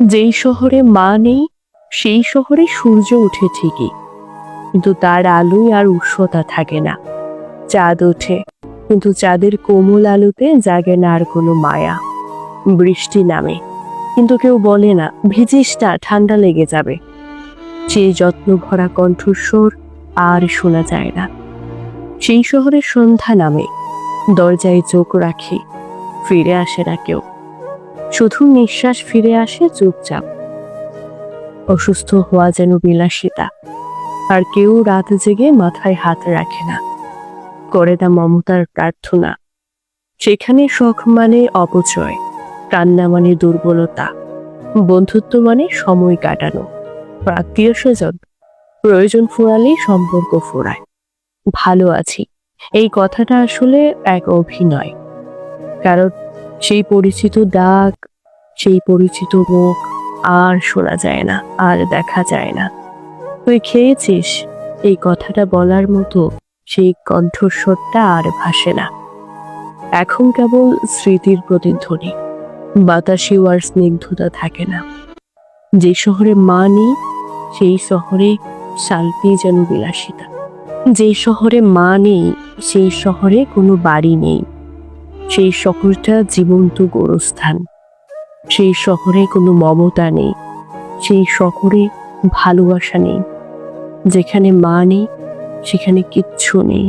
যেই শহরে মা নেই সেই শহরে সূর্য ওঠে ঠিকই, কিন্তু তার আলোয় আর উষ্ণতা থাকে না। চাঁদ ওঠে, কিন্তু চাঁদের কোমল আলোতে জাগে না আর কোনো মায়া। বৃষ্টি নামে, কিন্তু কেউ বলে না ভিজিস না, ঠান্ডা লেগে যাবে। সেই যত্ন ভরা কণ্ঠস্বর আর শোনা যায় না। সেই শহরে সন্ধ্যা নামে, দরজায় চোখ রাখি, ফিরে আসে না কেউ। শুধু নিঃশ্বাস ফিরে আসে চুপচাপ। অসুস্থ হওয়া যেন বিলাসিতা, আর কেউ রাত জেগে মাথায় হাত রাখে না, করে না মমতার প্রার্থনা। সেখানে শখ মানে অপচয়, কান্না মানে দুর্বলতা, বন্ধুত্ব মানে সময় কাটানো, আত্মীয় স্বজন প্রয়োজন ফুরালেই সম্পর্ক ফোরায়। ভালো আছি এই কথাটা আসলে এক অভিনয়, কারণ সেই পরিচিত ডাক, সেই পরিচিত মুখ আর শোনা যায় না, আর দেখা যায় না। তুই খেয়েছিস এই কথাটা বলার মতো সেই কণ্ঠস্বরটা আর ভাসে না। এখন কেবল স্মৃতির প্রতিধ্বনি, বাতাসেও আর স্নিগ্ধতা থাকে না। যে শহরে মা নেই সেই শহরে শান্তি যেন বিলাসিতা। যে শহরে মা নেই সেই শহরে কোনো বাড়ি নেই, সেই শহরটা জীবন্ত গোরস্থান। সেই শহরে কোনো মমতা নেই, সেই শহরে ভালোবাসা নেই। যেখানে মা নেই সেখানে কিচ্ছু নেই।